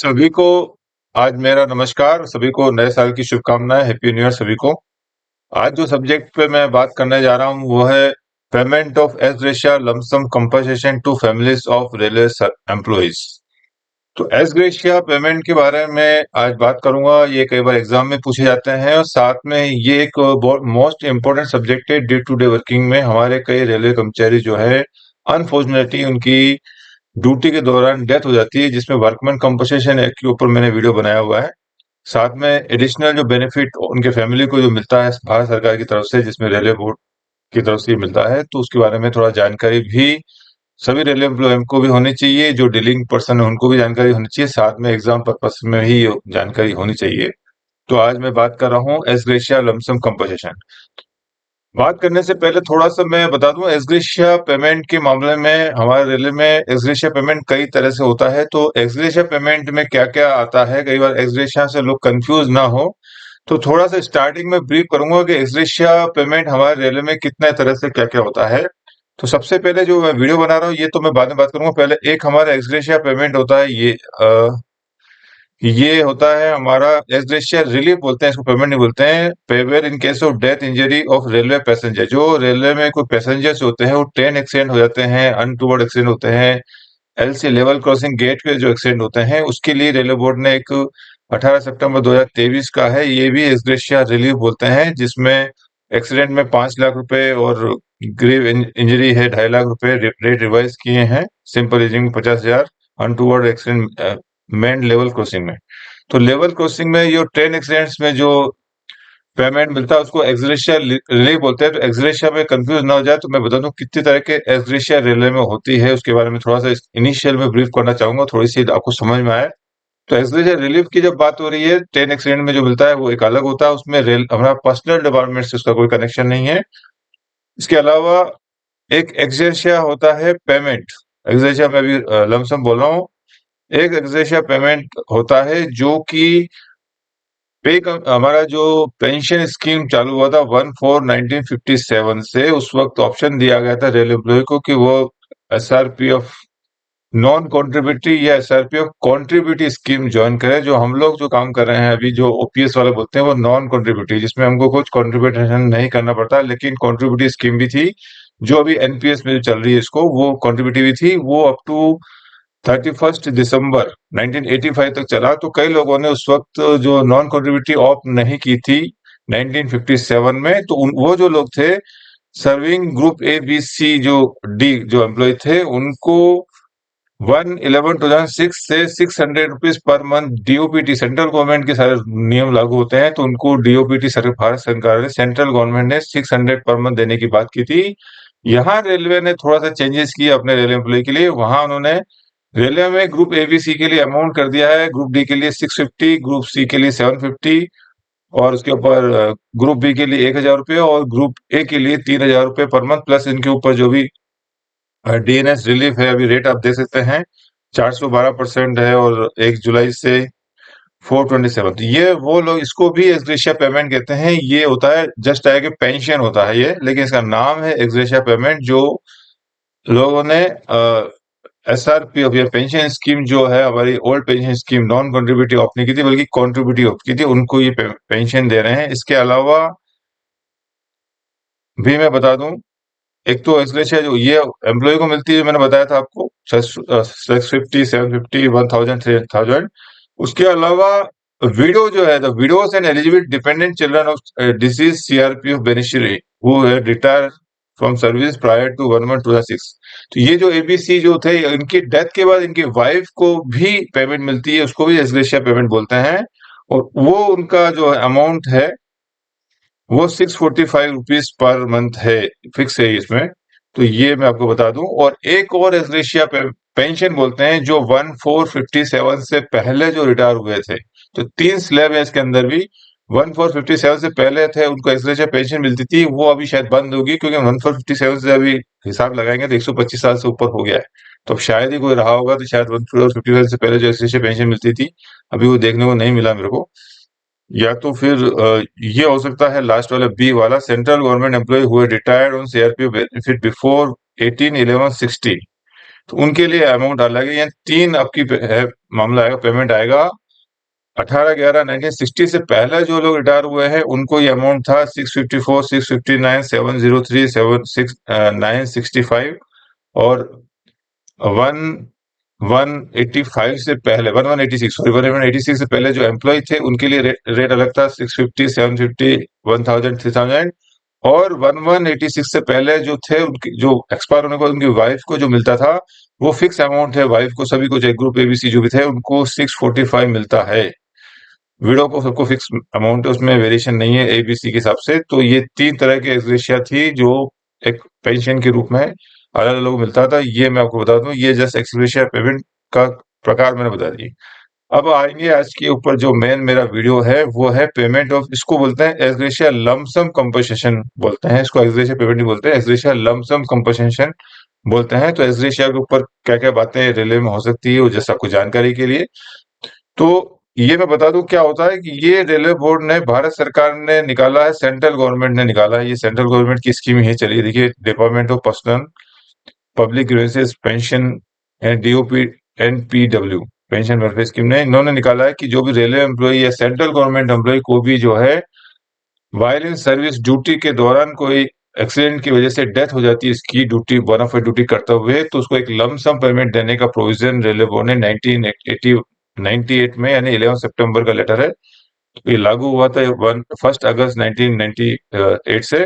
सभी को आज मेरा नमस्कार। सभी को नए साल की शुभकामनाएं। हैप्पी न्यू ईयर सभी को। आज जो सब्जेक्ट पे मैं बात करने जा रहा हूं वो है payment of ex gratia lump sum compensation to families of railway employees. तो एज ग्रेशिया पेमेंट के बारे में आज बात करूंगा। ये कई बार एग्जाम में पूछे जाते हैं और साथ में ये एक बहुत मोस्ट इम्पोर्टेंट सब्जेक्ट है डे टू डे वर्किंग में। हमारे कई रेलवे कर्मचारी जो है अनफॉर्चुनेटली उनकी ड्यूटी के दौरान डेथ हो जाती है, जिसमें वर्कमैन कंपनसेशन एक्ट के ऊपर मैंने वीडियो बनाया हुआ है। साथ में एडिशनल जो बेनिफिट उनके फैमिली को जो मिलता है भारत सरकार की तरफ से, जिसमें रेलवे बोर्ड की तरफ से मिलता है, तो उसके बारे में थोड़ा जानकारी भी सभी रेलवे एम्प्लॉय को भी होनी चाहिए। जो डीलिंग पर्सन है उनको भी जानकारी होनी चाहिए। साथ में एग्जाम पर्पस में भी ये जानकारी होनी चाहिए। तो आज मैं बात कर रहा हूँ एज ग्रेशिया लमसम कंपनसेशन। बात करने से पहले थोड़ा सा मैं बता दूं, एग्रेशिया पेमेंट के मामले में हमारे रेलवे में एग्रेशिया पेमेंट कई तरह से होता है। तो एग्रेशिया पेमेंट में क्या क्या आता है, कई बार एग्रेशिया से लोग कंफ्यूज ना हो, तो थोड़ा सा स्टार्टिंग में ब्रीफ करूंगा कि एग्रेशिया पेमेंट हमारे रेलवे में कितने तरह से क्या क्या होता है। तो सबसे पहले जो मैं वीडियो बना रहा हूँ ये तो मैं बाद में बात करूंगा। पहले एक हमारा एग्रेशिया पेमेंट होता है, ये होता है हमारा एज ग्रेशिया रिलीफ बोलते हैं इसको, पेमेंट नहीं बोलते हैं। पेवेयर in case of death injury of railway passenger. जो रेलवे में कोई पैसेंजर्स होते हैं वो ट्रेन एक्सीडेंट हो जाते हैं, अनटूवर्ड एक्सीडेंट होते हैं, एलसी लेवल क्रॉसिंग गेट पे जो एक्सीडेंट होते हैं, उसके लिए रेलवे बोर्ड ने एक 18 सितंबर 2023 का है, ये भी एज ग्रेशिया रिलीफ बोलते हैं, जिसमें एक्सीडेंट में 5 लाख रुपए और ग्रेव इंजरी है 2.5 लाख रुपए रेट रिवाइज किए हैं। सिंपल इंजरी में 50,000, untoward accident main level crossing में। तो लेवल क्रॉसिंग में जो ट्रेन एक्सीडेंट्स में जो पेमेंट मिलता है उसको एक्सग्रेशिया रिलीफ बोलते हैं। तो एक्सग्रेशिया में कंफ्यूज ना हो जाए तो मैं बता दूं कितनी तरह के एक्सग्रेशिया रेलवे में होती है, उसके बारे में थोड़ा सा इनिशियल में ब्रीफ करना चाहूंगा, थोड़ी सी आपको समझ में आए। तो एक्सग्रेशिया रिलीफ की जब बात हो रही है, ट्रेन एक्सीडेंट में जो मिलता है वो एक अलग होता है, उसमें रेल हमारा पर्सनल डिपार्टमेंट से उसका कोई कनेक्शन नहीं है। इसके अलावा एक एक्सग्रेशिया होता है पेमेंट। एक्सग्रेशिया में अभी लमसम बोल रहा हूँ। एक एक्सग्रेशिया पेमेंट होता है जो कि हमारा जो पेंशन स्कीम चालू हुआ था 1/4/1957 से, उस वक्त ऑप्शन दिया गया था रेल एम्प्लॉय को कि वो एसआरपीएफ नॉन कॉन्ट्रीब्यूटरी या एसआरपीएफ कॉन्ट्रीब्यूटरी स्कीम ज्वाइन करे। जो हम लोग जो काम कर रहे हैं अभी, जो ओपीएस वाले बोलते हैं, वो नॉन कॉन्ट्रीब्यूटरी, जिसमें हमको कुछ कॉन्ट्रीब्यूशन नहीं करना पड़ता, लेकिन कॉन्ट्रीब्यूटरी स्कीम भी थी जो अभी एनपीएस में जो चल रही है इसको, वो कॉन्ट्रीब्यूटरी भी थी। वो अप टू 31 दिसंबर 1985 तक चला। तो कई लोगों ने उस वक्त जो नॉन कॉन्ट्रीब्यूटरी ऑप्ट नहीं की थी 1957 में, तो वो जो लोग थे serving group A B C जो डी जो एम्प्लॉय थे, उनको 1/11/2006 से 600 rupees per month DOPT, central government के सारे नियम लागू होते हैं, तो उनको डीओपीटी भारत सरकार ने, सेंट्रल गवर्नमेंट ने 600 पर मंथ देने की बात की थी। यहाँ रेलवे ने थोड़ा सा चेंजेस किए अपने रेलवे एम्प्लॉय के लिए। वहां उन्होंने रेलवे में ग्रुप एबीसी के लिए अमाउंट कर दिया है, ग्रुप डी के लिए 650, ग्रुप सी के लिए 750, और उसके ऊपर ग्रुप बी के लिए 1,000 रुपये और ग्रुप ए के लिए 3,000 रुपये पर मंथ, प्लस इनके ऊपर जो भी डीएनएस रिलीफ है, अभी रेट आप देख सकते हैं 412% है, और 1 जुलाई से 427। तो ये वो लोग, इसको भी एक्सग्रेशिया पेमेंट कहते हैं। ये होता है जस्ट है कि पेंशन होता है ये, लेकिन इसका नाम है एक्सग्रेशिया पेमेंट। जो लोगों ने एसआरपीएफ या पेंशन स्कीम जो है हमारी old pension scheme non contributive opt नहीं की थी बल्कि कॉन्ट्रीब्यूटिव ऑप्ट की थी, उनको ये पेंशन दे रहे हैं। इसके अलावा भी मैं बता दूं, एक तो एक्सग्रेशिया जो ये एम्प्लॉय को मिलती है, मैंने बताया था आपको 650, 750, 1000, 3000। उसके अलावा विडो जो है, the widows and eligible dependent children of deceased CRPF beneficiary वो है retire from service prior to 1/1/2006। तो ये जो एबीसी जो थे, इनकी डेथ के बाद इनकी वाइफ को भी पेमेंट मिलती है, उसको भी एक्सग्रेशिया पेमेंट बोलते हैं। और वो उनका जो अमाउंट है वो 645 रुपीज पर मंथ है, फिक्स है इसमें। तो ये मैं आपको बता दूं। और एक और एक्सग्रेशिया पेंशन बोलते हैं जो 1/4/57 से पहले जो रिटायर हुए थे। तो 3 स्लैब है इसके अंदर भी। 1/4/57 से पहले थे उनको एक्सग्रेशिया पेंशन मिलती थी, वो अभी शायद बंद होगी, क्योंकि 1/4/57 से अभी हिसाब लगाएंगे तो 125 साल से ऊपर हो गया है। तो अब शायद ही कोई रहा होगा, तो शायद 1/4/57 से पहले जो एक्सग्रेशिया पेंशन मिलती थी अभी वो देखने को नहीं मिला मेरे को। या तो फिर ये हो सकता है लास्ट वाला बी वाला, सेंट्रल गवर्नमेंट एम्प्लॉय हुए retired on CRPF benefit before 18/11/60। तो उनके लिए अमाउंट अलग है। यहाँ 3 आपकी मामला आएगा, पेमेंट आएगा। 18/11/1960 से पहले जो लोग रिटायर हुए हैं उनको ये अमाउंट था 654, 659, 703, 965 और 1185 से पहले 1186 सॉरी 1186 से पहले जो एम्प्लॉय थे उनके लिए रेट अलग था, 650, 750, 1000, 3000। और 1186 से पहले जो थे उनकी जो एक्सपायर होने के बाद उनकी वाइफ को जो मिलता था वो फिक्स अमाउंट है। वाइफ को सभी को चाहे ग्रुप एबीसी जो भी थे उनको 645 मिलता है। विडो को सबको फिक्स अमाउंट है, उसमें वेरिएशन नहीं है एबीसी के हिसाब से। तो ये 3 तरह की एक्सग्रेशिया थी जो एक पेंशन के रूप में अलग अलग मिलता था। ये मैं आपको बता दूं, ये जस्ट एक्सग्रेशिया पेमेंट का प्रकार मैंने बता दिए। अब आएंगे आज के ऊपर जो मेन मेरा वीडियो है वो है पेमेंट ऑफ, इसको बोलते हैं एक्सग्रेशिया लमसम कंपनसेशन बोलते हैं, इसको एक्सग्रेशिया पेमेंट नहीं बोलते, एक्सग्रेशिया लमसम कंपनसेशन बोलते हैं। तो एक्सग्रेशिया के ऊपर क्या क्या बातें रिले में हो सकती है वो जैसा आपको जानकारी के लिए, तो ये मैं बता दूं क्या होता है कि ये रेलवे बोर्ड ने भारत सरकार ने निकाला है, सेंट्रल गवर्नमेंट ने निकाला है। ये सेंट्रल गवर्नमेंट की स्कीम ही चलिए देखिए, department of personnel public grievances pension and DOP NPW pension welfare scheme ने इन्होंने निकाला है कि जो भी रेलवे एम्प्लॉय या सेंट्रल गवर्नमेंट एम्प्लॉय को भी जो है वाइल इन सर्विस ड्यूटी के दौरान कोई एक्सीडेंट की वजह से डेथ हो जाती है इसकी ड्यूटी बोनाफाइड ड्यूटी करते हुए, तो उसको एक लमसम पेमेंट देने का प्रोविजन रेलवे बोर्ड ने 1998 में, यानी 11 सितंबर का लेटर है, ये लागू हुआ था 1 अगस्त 1998 से।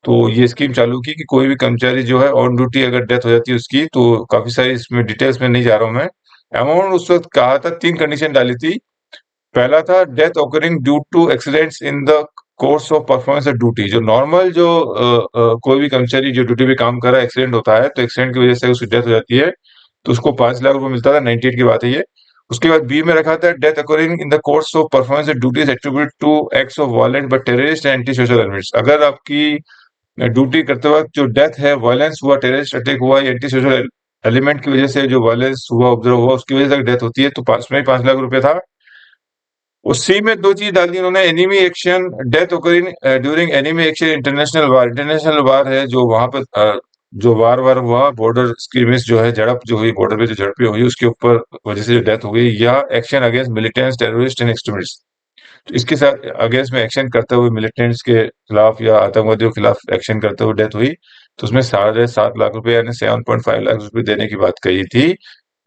तो ये स्कीम चालू की कि कोई भी कर्मचारी जो है ऑन ड्यूटी अगर डेथ हो जाती है उसकी, तो काफी सारी इसमें डिटेल्स में नहीं जा रहा हूं मैं। अमाउंट उस वक्त कहा था, 3 कंडीशन डाली थी। पहला था death occurring due to accidents in the course of performance of duty. जो नॉर्मल जो कोई भी कर्मचारी जो ड्यूटी पे काम कर रहा है, एक्सीडेंट होता है तो एक्सीडेंट की वजह से उसकी डेथ हो जाती है तो उसको 5 लाख रुपए मिलता था, 98 की बात है ये। उसके बाद बी में रखा था death occurring in the course of performance of duties attribute to acts of violent but terrorist and anti social elements. अगर आपकी ड्यूटी करते वक्त जो डेथ है, वायलेंस हुआ, टेररिस्ट अटैक हुआ या एंटी सोशल एलिमेंट की वजह से जो वायलेंस हुआ, ऑब्जर्व हुआ, उसकी वजह से डेथ होती है तो पांच में 5 लाख रुपए था। उसी में 2 चीज डाल दी उन्होंने, enemy action, death occurring during enemy action international war. International war है जो वहां पर जो वार हुआ, बॉर्डर स्क्रीमिश जो है, झड़प जो हुई बॉर्डर पे, जो झड़पें हुई उसके ऊपर वजह से जो डेथ हो गई, या action against militants, terrorist and extremist. तो इसके साथ अगेंस्ट में एक्शन करते हुए मिलिटेंट्स के खिलाफ या आतंकवादियों के खिलाफ एक्शन करते हुए डेथ हुई, तो उसमें 7.5 लाख रुपए यानी 7.5 लाख रुपए देने की बात कही थी।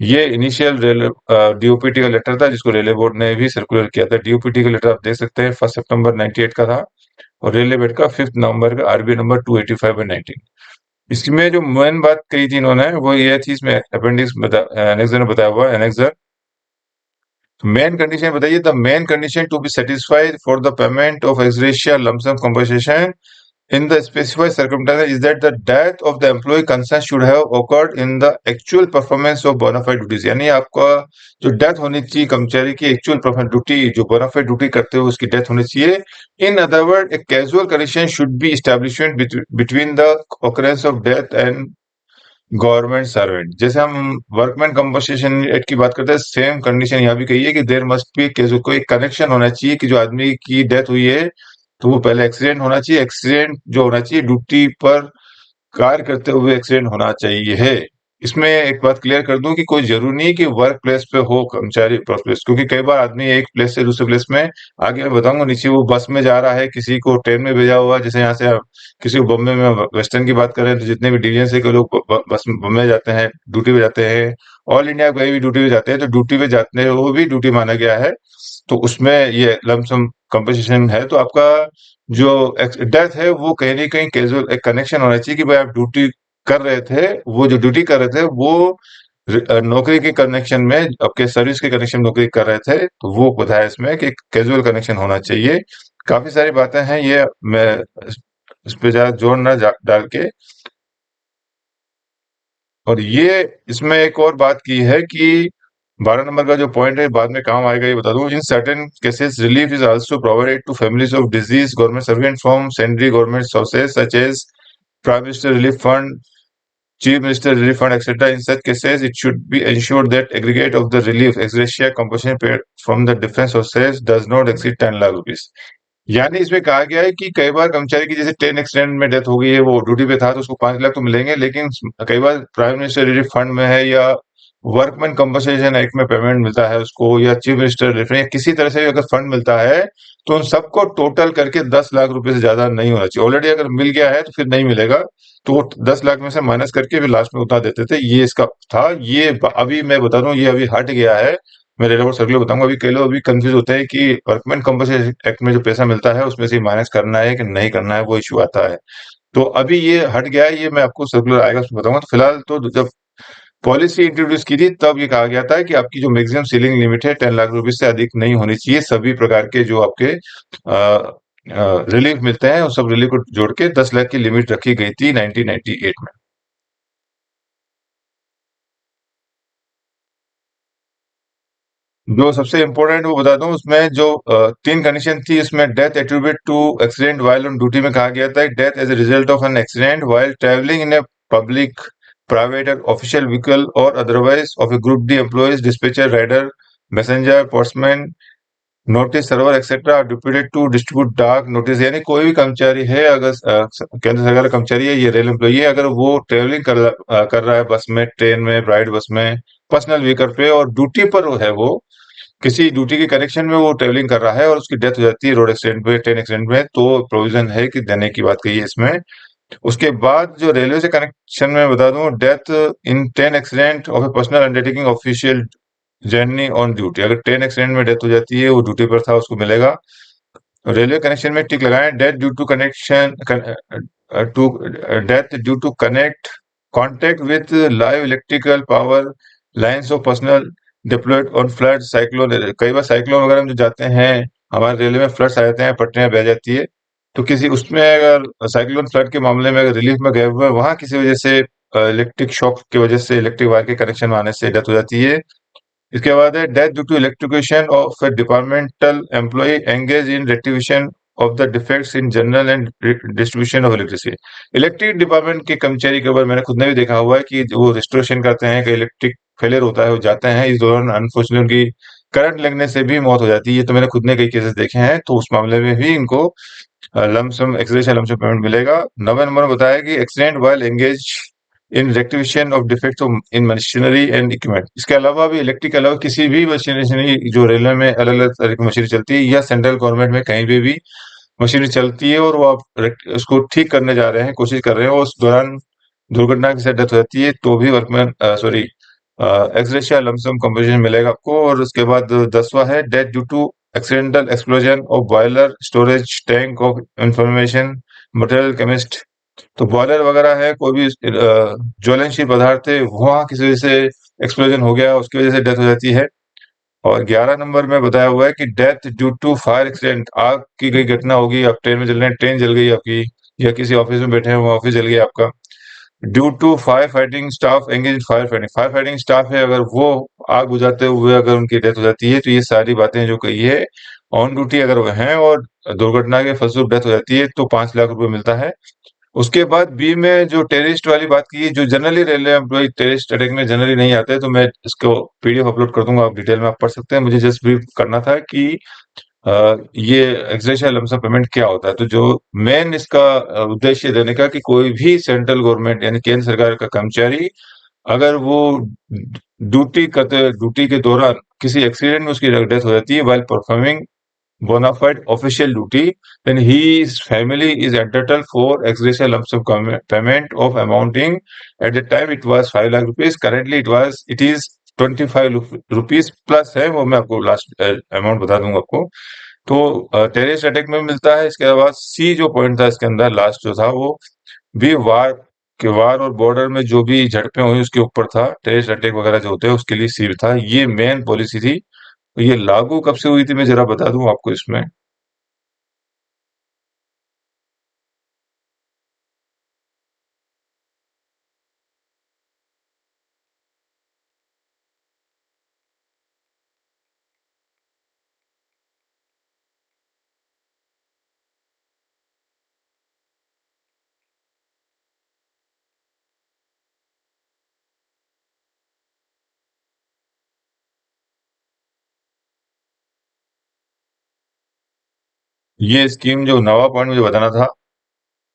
ये इनिशियल डीओपीटी का लेटर था जिसको रेलवे बोर्ड ने भी सर्कुलर किया था। डीओपीटी का लेटर आप देख सकते हैं 1 सितंबर 98 का था, और रेलवे बोर्ड का 5 नवंबर का आरबी नंबर 285/19। इसमें जो मेन बात कही थी इन्होंने वो ये थी, इसमें अपेंडिक्स एनेक्सर में बताया हुआ है, एनेक्सर मेन कंडीशन बताइए। The main condition to be satisfied for the payment of ex gratia lump sum compensation in the specified circumstances is that the death of the employee concerned should have occurred in the actual performance of bona fide duties। यानी आपका जो death होनी चाहिए कर्मचारी की actual performance duty, जो bona fide duty करते हुए उसकी डेथ होनी चाहिए। In other word a casual condition should be establishment between the occurrence of death and government servant. जैसे हम वर्कमैन कंपनसेशन एक्ट की बात करते हैं, सेम कंडीशन यहाँ भी कही है कि देर मस्ट बी कोई कनेक्शन होना चाहिए कि जो आदमी की डेथ हुई है तो वो पहले एक्सीडेंट होना चाहिए, एक्सीडेंट जो होना चाहिए ड्यूटी पर कार्य करते हुए एक्सीडेंट होना चाहिए है। इसमें एक बात क्लियर कर दूं कि कोई जरूरी नहीं कि वर्क प्लेस पे हो कर्मचारी प्लेस, क्योंकि कई बार आदमी एक प्लेस से दूसरे प्लेस में, आगे मैं बताऊंगा, नीचे वो बस में जा रहा है, किसी को ट्रेन में भेजा हुआ, जैसे यहाँ से आप किसी को बॉम्बे में वेस्टर्न की बात करें तो जितने भी डिवीजन से लोग बस में बॉम्बे जाते हैं, ड्यूटी पे जाते हैं, ऑल इंडिया कहीं भी ड्यूटी पे जाते हैं, तो ड्यूटी पे जाते वो भी ड्यूटी माना गया है। तो उसमें ये लमसम कंपनसेशन है। तो आपका जो डेथ है वो कहीं ना कहीं कैजुअल एक कनेक्शन होना चाहिए कि भाई आप ड्यूटी कर रहे थे, वो जो ड्यूटी कर रहे थे वो नौकरी के कनेक्शन में, आपके सर्विस के कनेक्शन में नौकरी कर रहे थे, तो वो बताया इसमें कि कैजुअल कनेक्शन होना चाहिए। काफी सारी बातें हैं, ये मैं इस पे ज्यादा जोर न डाल के, और ये इसमें एक और बात की है कि 12 नंबर का जो पॉइंट है बाद में काम आएगा, ये बता दूं। In certain cases relief is also provided to families of deceased government servant from central government sources such as prime minister relief fund, Chief Minister Relief Fund, etc. In such cases, it should be ensured that aggregate of the relief ex gratia compensation paid from the defense sources does not exceed 10 lakh rupees। यानी इसमें कहा गया है कि कई बार कर्मचारी की जैसे ट्रेन एक्सीडेंट में डेथ हो गई है, वो ड्यूटी पे था तो उसको 5 लाख तो मिलेंगे, लेकिन कई बार प्राइम मिनिस्टर रिलीफ फंड में है या वर्कमैन कंपनसेशन एक्ट में पेमेंट मिलता है उसको, या चीफ मिनिस्टर रिलीफ या किसी तरह से अगर फंड मिलता है, तो उन सबको टोटल करके 10 लाख रुपए से ज्यादा नहीं होना चाहिए। ऑलरेडी अगर मिल गया है तो फिर नहीं मिलेगा, तो वो 10 लाख में से माइनस करके फिर लास्ट में उतना देते थे, ये इसका था। ये अभी मैं बता रहा हूँ, ये अभी हट गया है। मैं रेलवे सर्कुलर बताऊंगा। अभी कई लोग अभी कंफ्यूज होते हैं कि वर्कमैन कंपनसेशन एक्ट में जो पैसा मिलता है उसमें से माइनस करना है कि नहीं करना है, वो इश्यू आता है। तो अभी ये हट गया है, ये मैं आपको सर्कुलर आएगा उसमें बताऊंगा। तो फिलहाल तो जब पॉलिसी इंट्रोड्यूस की थी तब ये कहा गया था कि आपकी जो मैक्सिमम सीलिंग लिमिट है 10 लाख रुपए से अधिक नहीं होनी चाहिए। सभी प्रकार के जो आपके रिलीफ मिलते हैं उस सब रिलीफ को जोड़ के 10 लाख की लिमिट रखी गई थी 1998 में। जो सबसे इम्पोर्टेंट वो बता दूं, उसमें जो 3 कंडीशन थी, इसमें death attribute to accident while on duty में कहा गया था death as a result of an accident while travelling in a public private और ऑफिशियल व्हीकल और otherwise of a group D employees dispatcher rider messenger postman notice server etcetera deputed to distribute dak notice. यानी कोई भी कर्मचारी है, अगर केंद्र सरकार का कर्मचारी है, ये रेल एम्प्लॉई है, अगर वो ट्रेवलिंग कर रहा है बस में, ट्रेन में, प्राइवेट बस में, पर्सनल व्हीकल पे और ड्यूटी पर है, वो किसी ड्यूटी के कनेक्शन में वो ट्रेवलिंग कर रहा है और उसकी डेथ हो जाती है रोड एक्सीडेंट में, ट्रेन एक्सीडेंट में, तो प्रोविजन है कि देने की बात कही है इसमें। उसके बाद जो रेलवे से कनेक्शन में बता दूं, death in train accident of A personal undertaking official journey on duty, अगर ट्रेन एक्सीडेंट में डेथ हो जाती है, वो ड्यूटी पर था, उसको मिलेगा। रेलवे कनेक्शन में टिक लगाएं, death due to connection to death due to connect contact with live electrical power lines of personnel deployed on flood cyclone. कई बार साइक्लोन वगैरह में जो जाते हैं, हमारे रेलवे में फ्लड्स आ जाते हैं, पटरियां बह जाती है, तो किसी उसमें अगर साइक्लोन फ्लड के मामले में अगर रिलीफ में गए हुए हैं, वहां किसी वजह से इलेक्ट्रिक शॉक की वजह से इलेक्ट्रिक वायर के कनेक्शन में आने से डेथ हो जाती है। इसके बाद है death due to electrocution of a departmental employee engage in rectification of the defects in general and distribution of electricity. Electric department के कर्मचारी के ऊपर मैंने खुद ने भी देखा हुआ है कि वो रिस्टोरेशन करते हैं कि इलेक्ट्रिक फेलियर होता है, वो जाते हैं, इस दौरान अनफॉर्चुनेटली उनकी करंट लगने से भी मौत हो जाती है। ये तो मैंने खुद ने कई केसेस देखे हैं, तो उस मामले में भी इनको लमसम एक्सग्रेशिया लमसम पेमेंट मिलेगा। 9वें नंबर में बताया कि accident while engage in rectification of defects in machinery and equipment. इसके अलावा भी इलेक्ट्रिक के अलावा किसी भी मशीनरी जो रेलवे में अलग अलग तरह की मशीनरी चलती है या सेंट्रल गवर्नमेंट में कहीं भी मशीनरी चलती है और वो आप उसको ठीक करने जा रहे हैं, कोशिश कर रहे हैं, और उस दौरान दुर्घटना की डेथ हो जाती है, तो भी workman sorry ex gratia lump sum compensation मिलेगा आपको। और उसके बाद 10वां है death due to accidental explosion of boiler storage tank of information material chemist. तो बॉयलर वगैरह है, कोई भी ज्वलनशील पदार्थ है, वहां किसी वजह से एक्सप्लोजन हो गया, उसकी वजह से डेथ हो जाती है। और 11 नंबर में बताया हुआ है कि death due to fire accident, आग की गई घटना होगी, आप ट्रेन में चल रहे हैं, ट्रेन जल गई आपकी, या किसी ऑफिस में बैठे हैं, वो ऑफिस जल गया आपका, due to fire fighting staff engage fire fighting. Fire fighting staff है, अगर वो आग बुझाते हुए अगर उनकी डेथ हो जाती है, तो ये सारी बातें जो कही है, ऑन ड्यूटी अगर वो हैं और दुर्घटना के फलस्वरूप डेथ हो जाती है, तो 5 लाख रुपए मिलता है। उसके बाद बी में जो टेररिस्ट वाली बात की है, जो generally railway employ terrorist attack में जनरली नहीं आते, तो मैं इसको पीडीएफ अपलोड कर दूंगा, आप डिटेल में आप पढ़ सकते हैं। मुझे जस्ट ब्रीफ करना था कि ये एक्सग्रेशिया लमसम पेमेंट क्या होता है। तो जो मेन इसका उद्देश्य देने का कि कोई भी सेंट्रल गवर्नमेंट यानी केंद्र सरकार का कर्मचारी अगर वो ड्यूटी के दौरान किसी एक्सीडेंट में उसकी डेथ हो जाती है while performing bona fide official duty, then his family is entitled for ex gratia lump sum payment of amounting, at the time it was 5 lakh rupees, currently it is 25 rupees plus है, वो मैं आपको last amount बता दूंगा आपको। तो terrorist attack में मिलता है। इसके बाद सी जो पॉइंट था इसके अंदर लास्ट जो था, वो भी वार और बॉर्डर में जो भी झड़पें हुई उसके ऊपर था, टेररिस्ट अटैक वगैरह जो होते हैं उसके लिए सी था। ये मेन पॉलिसी थी। तो ये लागू कब से हुई थी मैं जरा बता दूं आपको इसमें। ये स्कीम जो नवा पॉइंट मुझे बताना था,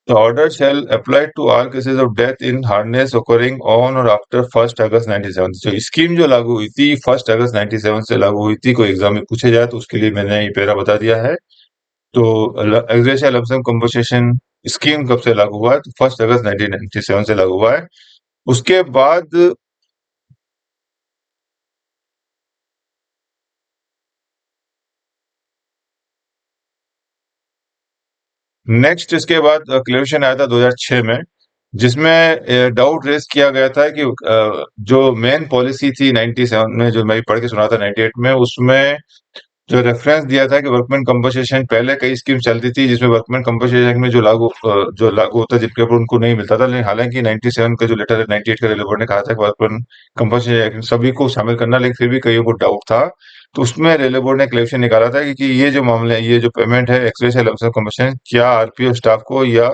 the order shall apply to all cases of death in harness occurring on और आफ्टर 1 अगस्त 97। जो स्कीम जो लागू हुई थी 1 अगस्त 97 से लागू हुई थी, कोई एग्जाम में पूछे जाए तो उसके लिए मैंने ये पैरा बता दिया है। तो एग्रेशिया लमसम कंपनसेशन स्कीम कब से लागू हुआ है? तो 1 अगस्त 1997 से लागू हुआ है। उसके बाद नेक्स्ट इसके बाद क्लेरिफिकेशन आया था 2006 में, जिसमें डाउट रेज किया गया था कि जो मेन पॉलिसी थी 97 में, जो मैं पढ़ के सुना था 98 में, उसमें जो रेफरेंस दिया था कि वर्कमैन कंपनसेशन, पहले कई स्कीम चलती थी जिसमें वर्कमैन कंपनसेशन में जो लागू होता जिनके ऊपर उनको नहीं मिलता था, लेकिन हालांकि 97 का जो लेटर है 98 का रेलवे बोर्ड ने कहा था कि वर्कमैन कंपनसेशन सभी को शामिल करना, लेकिन फिर भी कईयों को डाउट था। तो उसमें रेलवे बोर्ड ने क्लेरिफिकेशन निकाला था कि ये जो मामले हैं, ये जो पेमेंट है एक्सप्रेस लमसम कंपनसेशन, क्या आरपीओ स्टाफ को या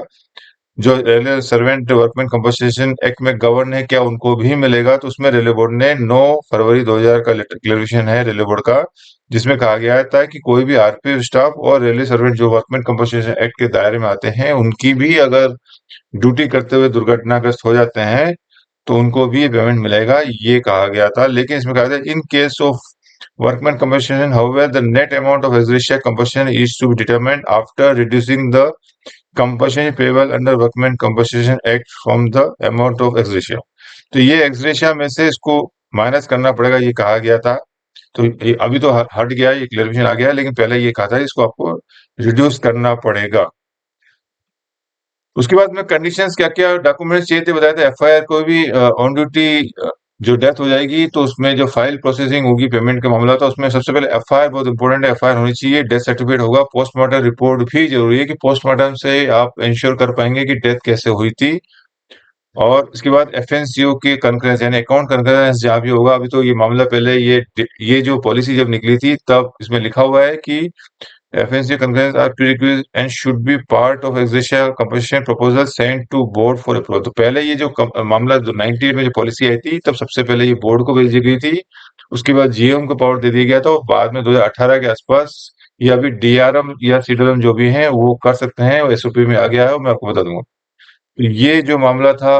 जो railway servant workman compensation act में गवर्न है, क्या उनको भी मिलेगा? तो उसमें रेलवे बोर्ड ने 9 फरवरी 2000 का क्लेरिफिकेशन है रेलवे बोर्ड का, जिसमें कहा गया था कि कोई भी आरपीएफ स्टाफ और रेलवे सर्वेंट जो वर्कमैन कंपनसेशन एक्ट के दायरे में आते हैं, उनकी भी अगर ड्यूटी करते हुए दुर्घटनाग्रस्त हो जाते हैं तो उनको भी पेमेंट मिलेगा, ये कहा गया था। लेकिन इसमें कहा था in case of workman compensation however the net amount of एग्रेशिया compensation is to be determined after reducing the compensation payable under workman compensation act from the amount of ex gratia. तो ये एक्सग्रेशिया में से इसको माइनस करना पड़ेगा, ये कहा गया था। तो ये अभी तो हट गया है, ये क्लेरिफिकेशन आ गया है, लेकिन पहले ये कहा था इसको आपको रिड्यूस करना पड़ेगा। उसके बाद में कंडीशंस क्या क्या डॉक्यूमेंट्स चाहिए थे बताया था। एफआईआर कोई भी ऑन ड्यूटी जो डेथ हो जाएगी तो उसमें जो फाइल प्रोसेसिंग होगी पेमेंट का मामला था, उसमें सबसे पहले एफआईआर बहुत इंपॉर्टेंट है, एफआईआर होनी चाहिए। डेथ सर्टिफिकेट होगा, पोस्टमार्टम रिपोर्ट भी जरूरी है कि पोस्टमार्टम से आप इंश्योर कर पाएंगे कि डेथ कैसे हुई थी। और इसके बाद एफएनसीओ की कंकरेंस यानी अकाउंट कंकरेंस जहाँ भी होगा। अभी तो ये मामला पहले ये जो पॉलिसी जब निकली थी तब इसमें लिखा हुआ है कि FNC concurrence are prerequisite and should be part of exercise compensation proposal sent to board for approval। तो पहले ये जो मामला जो 98 में जो पॉलिसी आई थी, तब सबसे पहले ये बोर्ड को भेजी गई थी। उसके बाद जीएम को पावर दे दिया गया था, और बाद में 2018 के आसपास ये अभी डीआरएम या सीडीएम जो भी हैं वो कर सकते हैं, वो एसओपी में आ गया है, मैं आपको बता दूंगा। तो ये जो मामला था,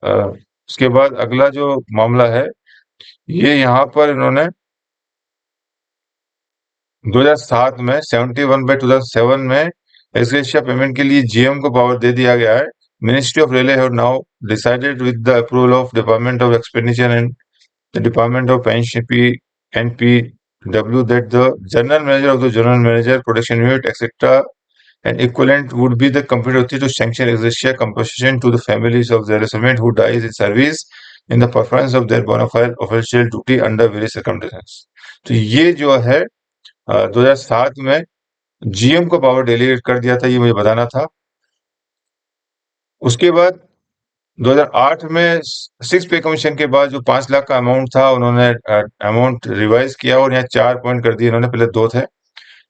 उसके बाद अगला जो मामला है, ये यहाँ पर इन्होंने 2007 में 71/2007 में एसग्रेशिया पेमेंट के लिए जीएम को पावर दे दिया गया है। Ministry of railway have now decided with the approval of department of expenditure and the department of NPW that the general manager of the general manager production unit etcetera and equivalent would be the competent authority to sanction ex-gratia compensation to the families of their servant who dies in service in the performance of their bona fide official duty under various circumstances। तो ये जो है 2007 में GM को power delegate कर दिया था, ये मुझे बताना था। उसके बाद 2008 में सिक्स पे कमीशन के बाद जो 5 लाख का अमाउंट था, उन्होंने अमाउंट रिवाइज किया और यहाँ 4 पॉइंट कर दिए इन्होंने, पहले 2 थे।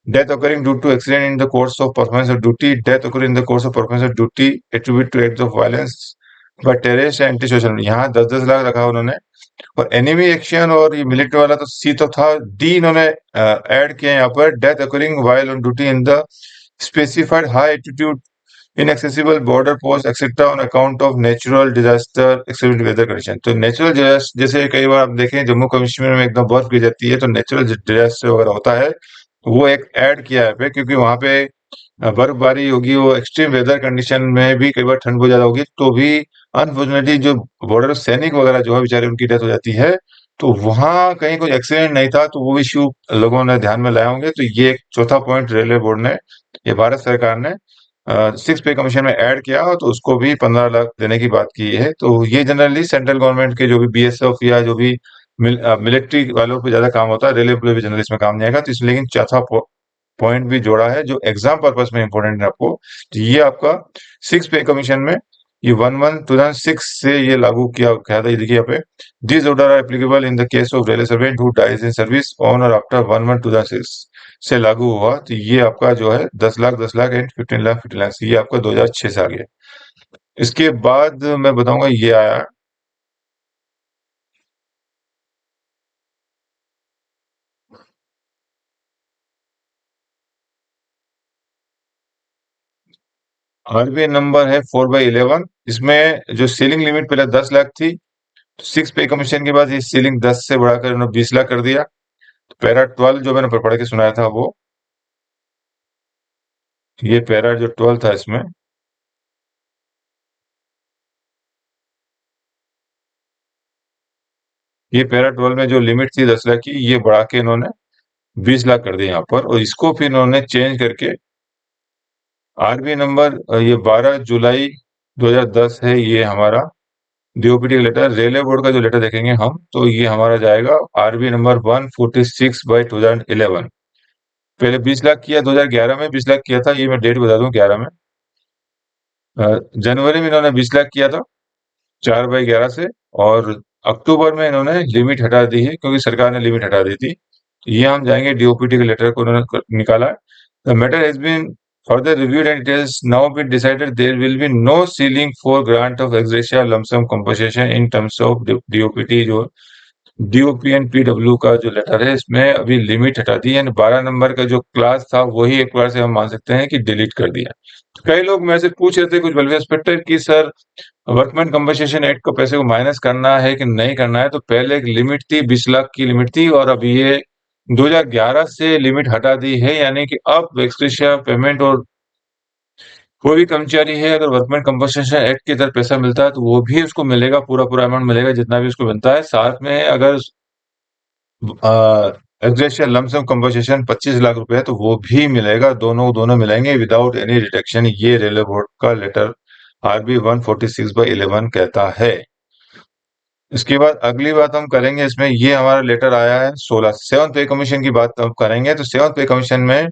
Death occurring due to accident in the course of performance of duty, death occurring in the course of performance of duty attribute to acts of violence by terrorist and anti-social, यहाँ 10-10 लाख रखा उन्होंने। और enemy action और ये military वाला तो सी तो था, डी इन्होंने ऐड किया यहाँ पर, death occurring while on duty in the specified high altitude inaccessible border post etcetera on account of natural disaster extreme weather condition. तो नेचुरल डिजास्टर जैसे कई बार आप देखें जम्मू कश्मीर में एकदम बर्फ गिर जाती है, तो नेचुरल डिजास्टर वगैरह होता है, वो एक ऐड किया है पे, क्योंकि वहां पे बर्फबारी होगी, वो एक्सट्रीम वेदर कंडीशन में भी कई बार ठंड बहुत ज्यादा होगी, तो भी अनफॉर्चुनेटली जो बॉर्डर सैनिक वगैरह जो है बेचारे उनकी डेथ हो जाती है। तो वहां कहीं कोई एक्सीडेंट नहीं था, तो वो इश्यू लोगों ने ध्यान में लाए होंगे। तो ये एक चौथा पॉइंट रेलवे बोर्ड ने, ये भारत सरकार ने सिक्स पे कमीशन में ऐड किया, तो उसको भी 15 लाख देने की बात की है। तो ये जनरली सेंट्रल गवर्नमेंट के जो भी बीएसएफ या जो भी मिलिट्री वालों पे ज्यादा काम होता है, रेलवे पे भी जनरली इसमें काम नहीं आएगा। तो इसलिए लेकिन चौथा पॉइंट भी जोड़ा है जो एग्जाम पर्पस में इंपॉर्टेंट है आपको। तो ये आपका सिक्स पे कमीशन में ये 11/2006 से ये लागू किया गया था। ये देखिए यहाँ पे, this order are applicable in the case of railway servant who dies in service on और आफ्टर 11/2006 से लागू हुआ। तो ये आपका जो है 10 लाख 10 लाख एंड 15 लाख 15 लाख, ये आपका 2006 से आ गया। इसके बाद मैं बताऊंगा ये आया आरबीआई नंबर है 4/11। इसमें जो सीलिंग लिमिट पहले 10 लाख थी, तो 6 पे कमीशन के बाद ये सीलिंग 10 से बढ़ाकर उन्होंने 20 लाख कर दिया। तो पैरा 12 जो मैंने पढ़ के सुनाया था वो, ये पैरा जो 12 था इसमें, ये पैरा 12 में जो लिमिट थी 10 लाख की, ये बढ़ा के इन्होंने 20 लाख कर दिया यहाँ पर, और इसको फिर इन्होंने चेंज करके आरबीआई नंबर ये 12 जुलाई 2010 है, ये हमारा डीओपीटी का लेटर, रेलवे बोर्ड का जो लेटर देखेंगे हम, तो ये हमारा जाएगा आरबीआई नंबर 146/2011। पहले 20 लाख किया, 2011 में 20 लाख किया था, ये मैं डेट बता दूं 11 में। जनवरी में इन्होंने 20 लाख किया था 4/11 से, और अक्टूबर में इन्होंने लिमिट हटा दी है क्योंकि सरकार ने लिमिट हटा दी थी। ये हम जाएंगे डीओपीटी के लेटर को उन्होंने निकाला है। The matter has been further reviewed and it has now been decided there will be no ceiling for grant of ex gratia lump sum compensation in terms of DOPT, जो DOP and PW का जो letter है, इसमें अभी limit हटा दी है। 12 number का जो क्लास था वही एक बार से हम मान सकते हैं कि डिलीट कर दिया। तो कई लोग मेरे से पूछ रहे थे, कुछ वेलफेयर इंस्पेक्टर, कि सर वर्कमैन कंपनसेशन एक्ट को पैसे को माइनस करना है कि नहीं करना है। तो पहले एक लिमिट थी, 20 लाख की लिमिट थी, और अभी ये 2011 से लिमिट हटा दी है, यानी कि अब एक्सग्रेशिया पेमेंट, और कोई भी कर्मचारी है अगर वर्कमैन कंपनसेशन एक्ट के तहत पैसा मिलता है तो वो भी उसको मिलेगा, पूरा पूरा अमाउंट मिलेगा जितना भी उसको मिलता है। साथ में अगर एक्सग्रेशिया लंप सम कंपनसेशन 25 लाख रुपए है तो वो भी मिलेगा, दोनों दोनों मिलेंगे विदाउट एनी रिडक्शन, ये रेलवे बोर्ड का लेटर आरबी 146/11 कहता है। इसके बाद अगली बात हम करेंगे, इसमें ये हमारा लेटर आया है 16 सेवंथ पे कमीशन की बात हम करेंगे। तो सेवंथ पे कमीशन में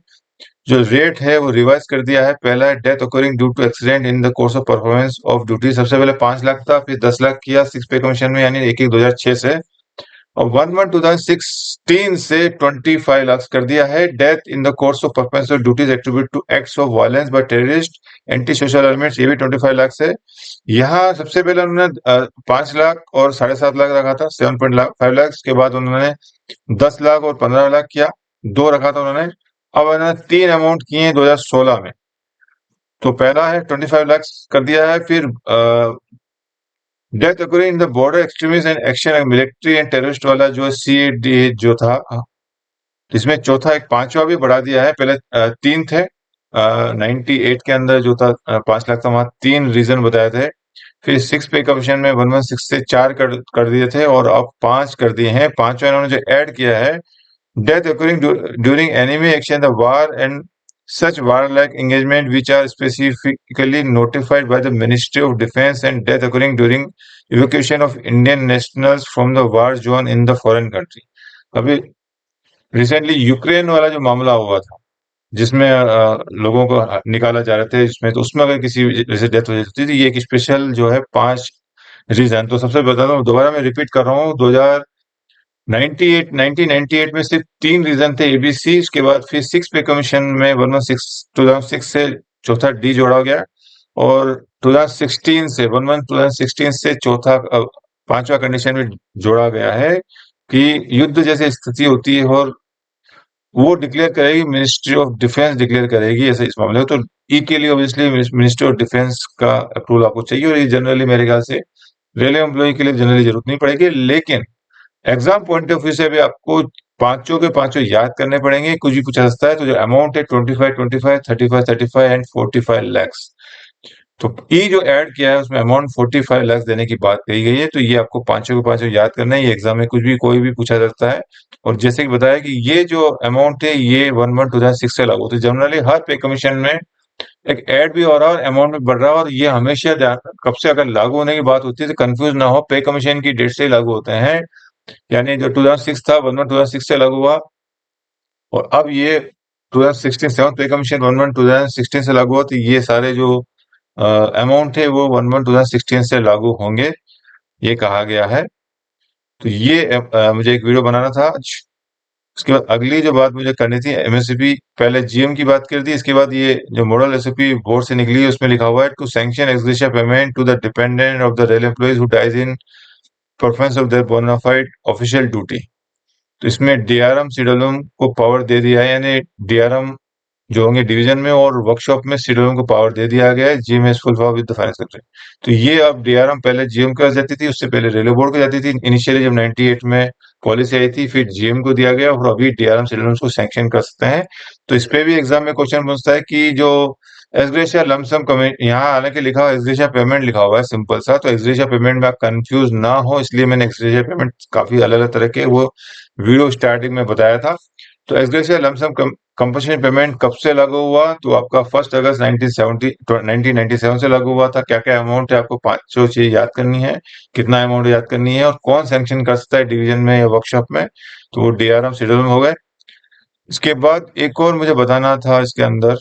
जो रेट है वो रिवाइज कर दिया है। पहला है death occurring due to accident in the course of performance of duty, सबसे पहले 5 लाख था, फिर 10 लाख किया 6 पे कमीशन में, यानी 1/1/2006 से। और 1/1/2016 से 25 लाख कर दिया है। Death in the course of performance of duties attribute to acts of violence by terrorist anti social elements, ये भी 25 लाख से। यहाँ सबसे पहले उन्होंने 5 लाख और 7.5 लाख रखा था, 7.5 लाख। के बाद उन्होंने 10 लाख और 15 लाख किया, दो रखा था उन्होंने। अब उन्होंने 3 अमाउंट किए हैं 2016 में। तो पहला है 25 लाख कर दिया है, फिर death occurring in the border extremist and action military and terrorist वाला जो CAD जो था, इसमें चौथा एक पांचवा भी बढ़ा दिया है। पहले 3 थे 98 के अंदर जो था 5 लाख था, वहां 3 रीजन बताए थे। फिर 6 पे कमीशन में 116 से 4 कर दिए थे, और अब 5 कर दिए हैं। पांचवा इन्होंने जो ऐड किया है, death occurring during enemy action, the war, and such warlike engagement which are specifically notified by the Ministry of Defense, and death occurring during evacuation of Indian nationals from the war zone in the foreign country। अभी recently Ukraine वाला जो मामला हुआ था, जिसमें लोगों को निकाला जा रहे थे इसमें, तो उसमें अगर किसी जैसे डेथ हो जाती थी, ये एक स्पेशल जो है 5 रीजन। तो सबसे बता दो, दोबारा मैं रिपीट कर रहा हूँ, 1998 में सिर्फ 3 रीजन थे ABC। उसके बाद फिर 6 पे कमीशन में 2006 से चौथा D जोड़ा गया, और 2016 से चौथा पांचवा कंडीशन में जोड़ा गया है कि युद्ध जैसी स्थिति होती है और वो डिक्लेयर करेगी, मिनिस्ट्री ऑफ डिफेंस डिक्लेयर करेगी ऐसे इस मामले में। तो ई के लिए ऑब्वियसली मिनिस्ट्री ऑफ डिफेंस का अप्रूवल आपको चाहिए, और ये जनरली मेरे ख्याल से रेलवे एम्प्लॉय के लिए जनरली जरूरत नहीं पड़ेगी। लेकिन एग्जाम पॉइंट ऑफ व्यू से भी आपको पांचों के पांचों याद करने पड़ेंगे, कुछ भी पूछा सकता है। तो जो अमाउंट है 25, 35 एंड 45 लैक्स। तो ई जो ऐड किया है उसमें अमाउंट 45 लाख देने की बात कही गई है। तो ये आपको पांचों के पांचों याद करना है, ये एग्जाम में कुछ भी कोई भी पूछा जाता है। और जैसे कि बताया कि ये जो अमाउंट है ये 1/1/2006 से लागू होती है। जनरली हर पे कमीशन में एक ऐड भी हो रहा है और अमाउंट भी बढ़ रहा है, और ये हमेशा कब से अगर लागू होने की बात होती है तो कंफ्यूज ना हो, पे कमीशन की डेट से ही लागू होते हैं। यानी जो 2006 था 1/1/2006 से लागू हुआ, और अब ये 2016 सेवंथ पे कमीशन 1/1/2016 से लागू हुआ। तो ये सारे जो अमाउंट है वो 1/1/2016 से लागू होंगे, ये कहा गया है। तो ये मुझे एक वीडियो बनाना था आज। उसके बाद अगली जो बात मुझे करनी थी MSCP, पहले GM की बात कर दी, इसके बाद ये जो मॉडल SOP बोर्ड से निकली है उसमें लिखा हुआ है to sanction ex gratia payment to the dependent of the rail employees who dies in performance of their bona fide official duty. तो इसमें DRM CWM को पावर दे दिया है, यानी DRM जो होंगे डिवीजन में, और वर्कशॉप में सीडीओ को पावर दे दिया गया है। GM has full power with the finance secretary. तो ये अब डीआरएम पहले जीएम के पास जाती थी, उससे पहले रेलवे बोर्ड को जाती थी इनिशियली जब 98 में पॉलिसी आई थी, फिर जीएम को दिया गया, और अभी डीआरएम सीडीओ को सैंक्शन कर सकते हैं। तो इस पे भी एग्जाम में क्वेश्चन पूछता है कि जो एक्सग्रेशिया लमसम कमेंट, यहाँ हालांकि लिखा हुआ एक्सग्रेशिया पेमेंट लिखा हुआ है सिंपल सा, तो एक्सग्रेशिया पेमेंट में आप कंफ्यूज ना हो इसलिए मैंने एक्सग्रेशिया पेमेंट काफी अलग अलग तरह के वो वीडियो स्टार्टिंग में बताया था। तो एक्सग्रेशिया लमसम कंपनसेशन पेमेंट कब से लागू हुआ? तो आपका 1 अगस्त 1997 से लागू हुआ था। क्या क्या अमाउंट है आपको पांचों चीज याद करनी है, कितना अमाउंट याद करनी है, और कौन सैंक्शन कर सकता है डिवीजन में या वर्कशॉप में, तो वो डीआरएम शेड्यूल में हो गए। इसके बाद एक और मुझे बताना था इसके अंदर,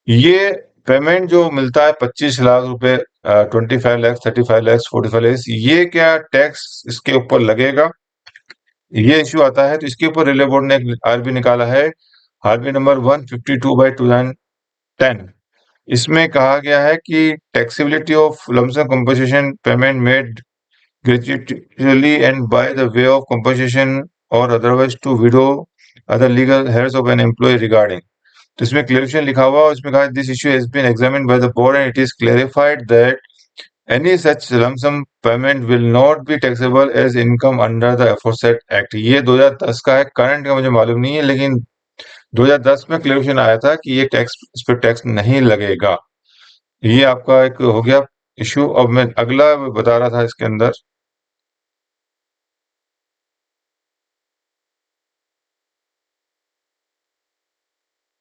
ये पेमेंट जो मिलता है 25 लाख रुपए, 25 लाख, 35 लाख, 45 लाख, ये क्या टैक्स इसके ऊपर लगेगा? ये इश्यू आता है, तो इसके ऊपर रेलवे बोर्ड ने एक आरबी निकाला है, आरबी नंबर 152/2010। इसमें कहा गया है कि taxability of lump sum compensation payment made gradually and by the way of compensation or otherwise to widow other legal heirs of an employee regarding. तो इसमें क्लेरिफिकेशन लिखा हुआ और इसमें कहा this issue has been examined by the board and it is clarified that any such lump sum payment will not be taxable as income under the aforesaid act। ये 2010 का है, करंट का मुझे मालूम नहीं है, लेकिन 2010 में क्लेरिफिकेशन आया था कि ये टैक्स, इस पर टैक्स नहीं लगेगा। ये आपका एक हो गया इश्यू। अब मैं अगला बता रहा था इसके अंदर,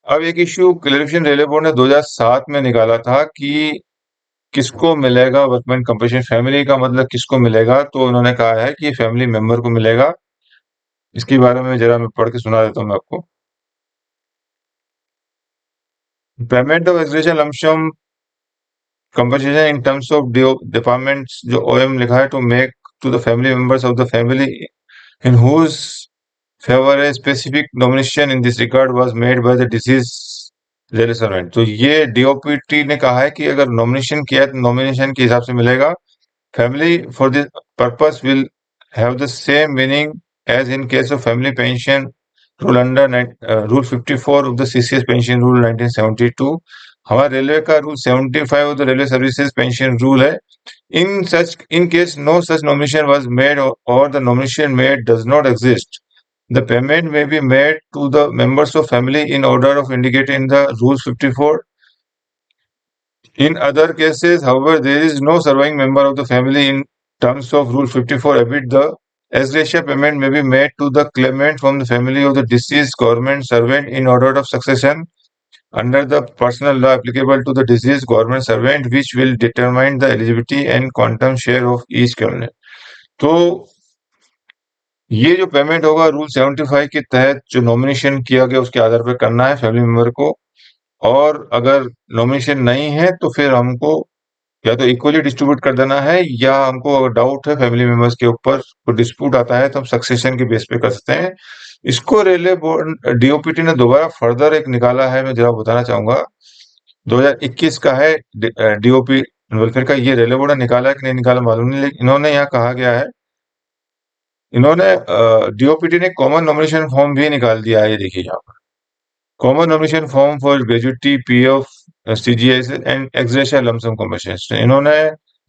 अब एक इश्यू क्लेरिफिकेशन रेलवे बोर्ड ने 2007 में निकाला था कि किसको मिलेगा वर्कमैन कंपनसेशन, फैमिली का मतलब किसको मिलेगा? तो उन्होंने कहा है कि फैमिली मेंबर को मिलेगा। इसके बारे में जरा मैं पढ़ के सुना देता हूँ मैं आपको। Payment of ex gratia lump sum compensation in terms of departments, जो ओएम लिखा है, to make to the family members of the family in whose favour a specific nomination in this regard was made by the deceased rail servant. तो ये DOPT ने कहा है कि अगर नॉमिनेशन किया है तो नॉमिनेशन के हिसाब से मिलेगा। Family for this purpose will have the same meaning as in case of family pension rule under Rule 54 of the CCS Pension Rule 1972। हमारा रेलवे का rule 75 of the railway services pension rule है। In case no such nomination was made, or the nomination made does not exist, the payment may be made to the members of family in order of indicated in the Rule 54। In other cases, however, there is no surviving member of the family in terms of Rule 54 abit, the ex gratia payment may be made to the claimant from the family of the deceased government servant in order of succession under the personal law applicable to the deceased government servant, which will determine the eligibility and quantum share of each claimant। तो ये जो payment होगा rule 75 के तहत जो nomination किया गया उसके आधार पर करना है फैमिली मेंबर को, और अगर नॉमिनेशन नहीं है तो फिर हमको या तो इक्वली डिस्ट्रीब्यूट कर देना है, या हमको अगर डाउट है फैमिली मेंबर्स के ऊपर, कोई डिस्प्यूट आता है तो हम सक्सेशन के बेस पे कर सकते हैं। इसको रेलवे बोर्ड डीओपीटी ने दोबारा फर्दर एक निकाला है, मैं जरा बताना चाहूंगा। 2021 का है डीओपी वेलफेयर का। ये रेलवे बोर्ड ने निकाला है कि नहीं निकाला मालूम नहीं, लेकिन इन्होंने यहाँ कहा गया है, इन्होंने डीओपीटी ने कॉमन नॉमिनेशन फॉर्म भी निकाल दिया है। ये देखिए यहाँ पर, common nomination form for gratuity PF CGS and ex gratia lump sum compensation. इन्होंने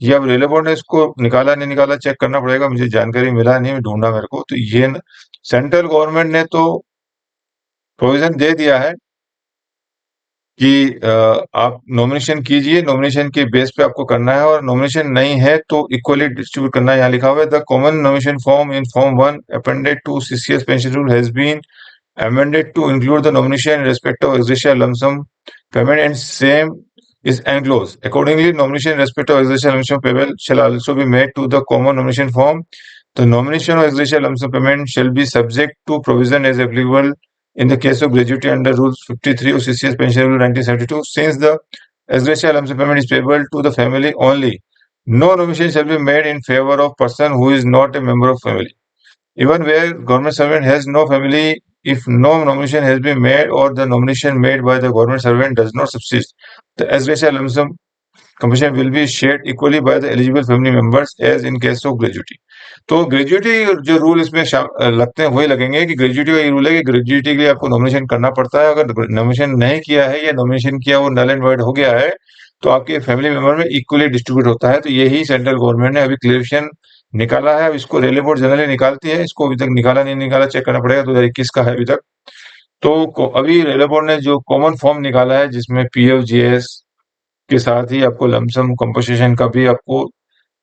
ये, अब रेलवे बोर्ड ने इसको निकाला नहीं निकाला चेक करना पड़ेगा, मुझे जानकारी मिला नहीं, मैं ढूंढा मेरे को। तो ये सेंट्रल गवर्नमेंट ने तो प्रोविजन दे दिया है कि आप नॉमिनेशन कीजिए, नॉमिनेशन के बेस पे आपको करना है, और नॉमिनेशन नहीं है तो इक्वली डिस्ट्रीब्यूट करना है। यहाँ लिखा हुआ है the common nomination form in form 1 appended to CCS pension rule has been amended to include the nomination in respect of ex gratia lump sum payment, and same is enclosed. Accordingly, nomination in respect of ex gratia lump sum payment shall also be made to the common nomination form. The nomination of ex gratia lump sum payment shall be subject to provision as applicable in the case of gratuity under Rule 53 of CCS Pension Rule 1972. Since the ex gratia lump sum payment is payable to the family only, no nomination shall be made in favor of person who is not a member of family. Even where government servant has no family, if no nomination has been made or the nomination made by the government servant does not subsist, the ex gratia lump sum compensation will be shared equally by the eligible family members as in case of gratuity। तो ग्रेजुइटी जो rule इसमें लगते हैं वही लगेंगे कि ग्रेजुइटी का ये रूल है कि ग्रेजुइटी के लिए आपको नॉमिनेशन करना पड़ता है। अगर नॉमिनेशन नहीं किया है या नॉमिनेशन किया वो नल एंड वॉइड हो गया है तो आपके फैमिली मेंबर में इक्वली डिस्ट्रीब्यूट होता है। तो यही सेंट्रल गवर्नमेंट ने अभी क्लियरेशन निकाला है। अब इसको रेलवे बोर्ड जनरली निकालती है, इसको अभी तक निकाला नहीं निकाला चेक करना पड़ेगा, 2021 का है अभी तक। तो अभी रेलवे बोर्ड ने जो कॉमन फॉर्म निकाला है जिसमें पीएफजीएस के साथ ही आपको लमसम कंपोजिशन का भी आपको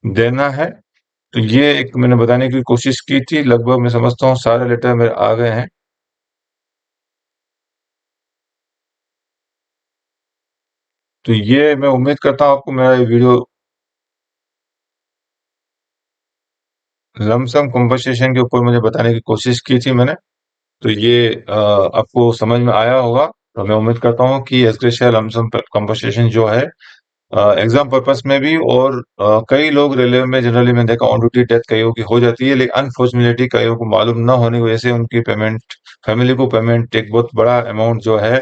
देना है। तो ये एक मैंने बताने की कोशिश की थी, लगभग मैं समझता हूँ सारे लेटर मेरे आ गए हैं। तो ये मैं उम्मीद करता हूँ आपको मेरा ये वीडियो लमसम कंपनसेशन के ऊपर मुझे बताने की कोशिश की थी मैंने। तो ये आपको समझ में आया होगा। तो मैं उम्मीद करता हूँ कि एज ग्रेशिया लमसम कंपनसेशन जो है एग्जाम पर्पस में भी और कई लोग रेलवे में जनरली मैंने देखा ऑन ड्यूटी डेथ कईयों की हो जाती है, लेकिन अनफॉर्चुनेटली कईयों को मालूम ना होने की वजह से उनकी पेमेंट फैमिली को पेमेंट एक बहुत बड़ा अमाउंट जो है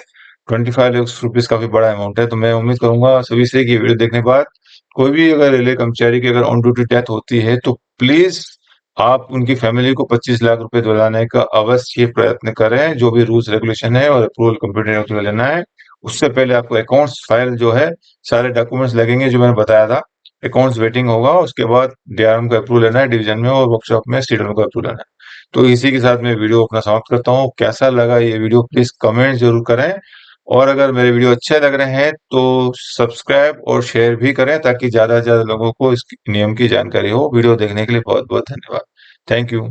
25 लाख रुपीज काफी बड़ा अमाउंट है। तो मैं उम्मीद करूंगा सभी से कि वीडियो देखने के बाद कोई भी अगर रेलवे कर्मचारी की अगर ऑन ड्यूटी डेथ होती है तो प्लीज आप उनकी फैमिली को 25 लाख रुपए दिलाने का अवश्य प्रयत्न करें। जो भी रूल्स रेगुलेशन है और अप्रूवल कंप्यूटर लेना है उससे पहले आपको अकाउंट्स फाइल जो है सारे डॉक्यूमेंट्स लगेंगे जो मैंने बताया था। अकाउंट्स वेटिंग होगा, उसके बाद डीआरएम का अप्रूवल लेना है डिवीजन में और वर्कशॉप में सीडीएम का अप्रूवल लेना है। तो इसी के साथ मैं वीडियो अपना समाप्त करता हूँ। कैसा लगा ये वीडियो प्लीज कमेंट जरूर करें, और अगर मेरे वीडियो अच्छे लग रहे हैं तो सब्सक्राइब और शेयर भी करें ताकि ज्यादा से ज्यादा लोगों को इस नियम की जानकारी हो। वीडियो देखने के लिए बहुत बहुत धन्यवाद। Thank you.